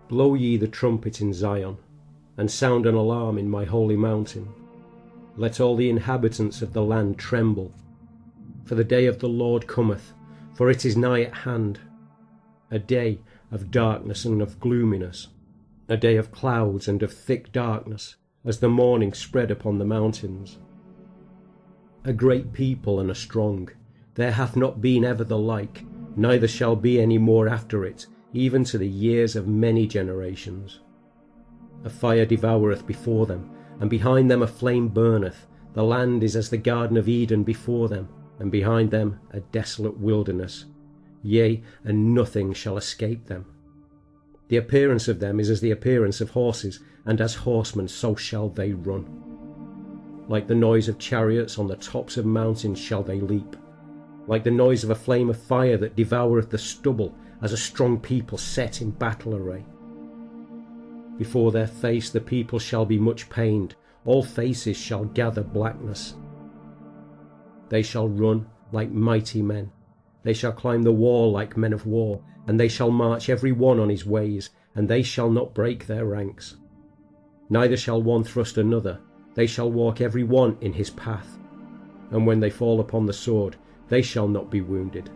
Blow ye the trumpet in Zion, and sound an alarm in my holy mountain. Let all the inhabitants of the land tremble. For the day of the Lord cometh, for it is nigh at hand, a day of darkness and of gloominess, a day of clouds and of thick darkness, as the morning spread upon the mountains. A great people and a strong, there hath not been ever the like, neither shall be any more after it, even to the years of many generations. A fire devoureth before them, and behind them a flame burneth. The land is as the Garden of Eden before them, and behind them a desolate wilderness. Yea, and nothing shall escape them. The appearance of them is as the appearance of horses, and as horsemen so shall they run. Like the noise of chariots on the tops of mountains shall they leap, like the noise of a flame of fire that devoureth the stubble, as a strong people set in battle array. Before their face the people shall be much pained, all faces shall gather blackness. They shall run like mighty men, they shall climb the wall like men of war, and they shall march every one on his ways, and they shall not break their ranks. Neither shall one thrust another, they shall walk every one in his path, and when they fall upon the sword, they shall not be wounded.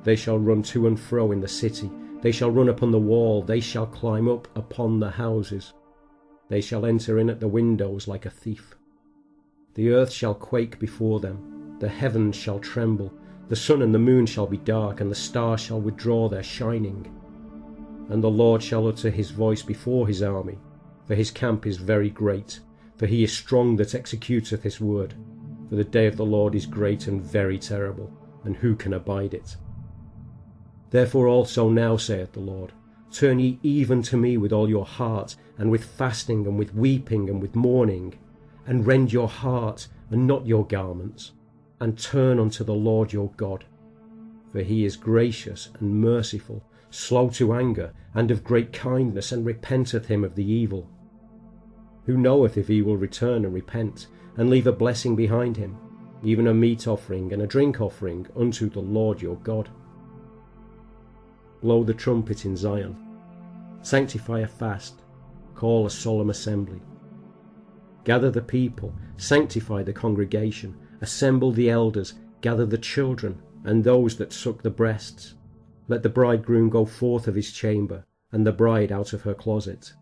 They shall run to and fro in the city, they shall run upon the wall, they shall climb up upon the houses. They shall enter in at the windows like a thief. The earth shall quake before them, the heavens shall tremble, the sun and the moon shall be dark, and the stars shall withdraw their shining. And the Lord shall utter his voice before his army, for his camp is very great, for he is strong that executeth his word. For the day of the Lord is great and very terrible, and who can abide it? Therefore also now, saith the Lord, turn ye even to me with all your heart, and with fasting, and with weeping, and with mourning, and rend your heart, and not your garments, and turn unto the Lord your God. For he is gracious and merciful, slow to anger, and of great kindness, and repenteth him of the evil. Who knoweth if he will return and repent, and leave a blessing behind him, even a meat offering and a drink offering unto the Lord your God? Blow the trumpet in Zion, sanctify a fast, call a solemn assembly. Gather the people, sanctify the congregation, assemble the elders, gather the children, and those that suck the breasts. Let the bridegroom go forth of his chamber, and the bride out of her closet.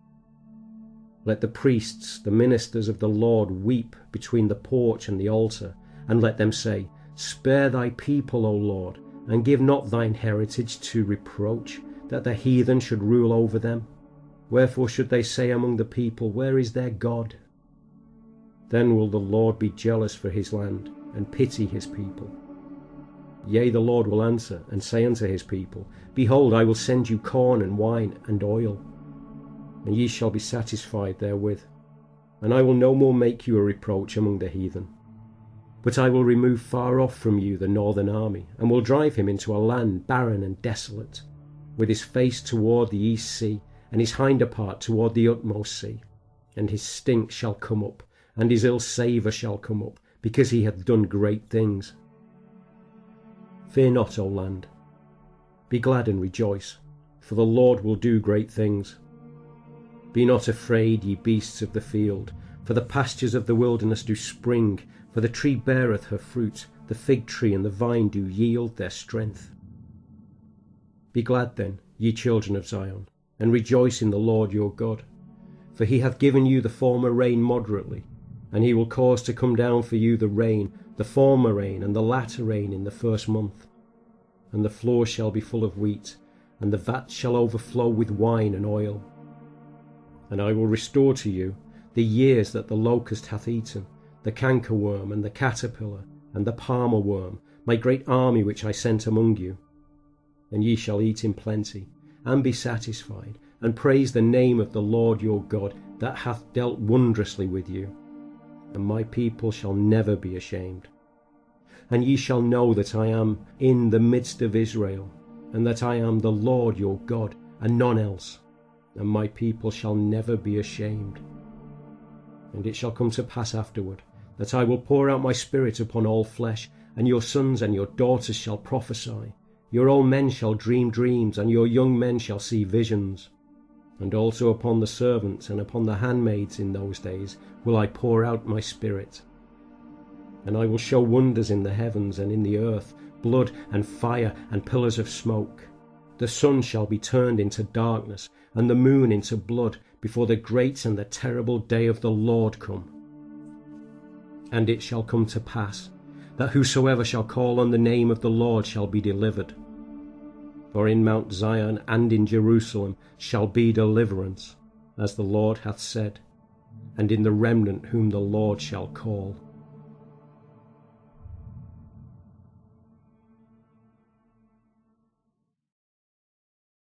Let the priests, the ministers of the Lord, weep between the porch and the altar, and let them say, Spare thy people, O Lord, and give not thine heritage to reproach, that the heathen should rule over them. Wherefore should they say among the people, Where is their God? Then will the Lord be jealous for his land, and pity his people. Yea, the Lord will answer, and say unto his people, Behold, I will send you corn and wine and oil, and ye shall be satisfied therewith. And I will no more make you a reproach among the heathen. But I will remove far off from you the northern army, and will drive him into a land barren and desolate, with his face toward the east sea, and his hinder part toward the utmost sea. And his stink shall come up, and his ill savour shall come up, because he hath done great things. Fear not, O land. Be glad and rejoice, for the Lord will do great things. Be not afraid, ye beasts of the field, for the pastures of the wilderness do spring, for the tree beareth her fruit, the fig tree and the vine do yield their strength. Be glad then, ye children of Zion, and rejoice in the Lord your God, for he hath given you the former rain moderately, and he will cause to come down for you the rain, the former rain and the latter rain in the first month. And the floor shall be full of wheat, and the vat shall overflow with wine and oil. And I will restore to you the years that the locust hath eaten, the cankerworm and the caterpillar and the palmer worm, my great army which I sent among you. And ye shall eat in plenty, and be satisfied, and praise the name of the Lord your God, that hath dealt wondrously with you. And my people shall never be ashamed. And ye shall know that I am in the midst of Israel, and that I am the Lord your God, and none else. And my people shall never be ashamed. And it shall come to pass afterward, that I will pour out my spirit upon all flesh, and your sons and your daughters shall prophesy. Your old men shall dream dreams, and your young men shall see visions. And also upon the servants and upon the handmaids in those days will I pour out my Spirit. And I will show wonders in the heavens and in the earth, blood and fire and pillars of smoke. The sun shall be turned into darkness, and the moon into blood, before the great and the terrible day of the Lord come. And it shall come to pass, that whosoever shall call on the name of the Lord shall be delivered. For in Mount Zion and in Jerusalem shall be deliverance, as the Lord hath said, and in the remnant whom the Lord shall call.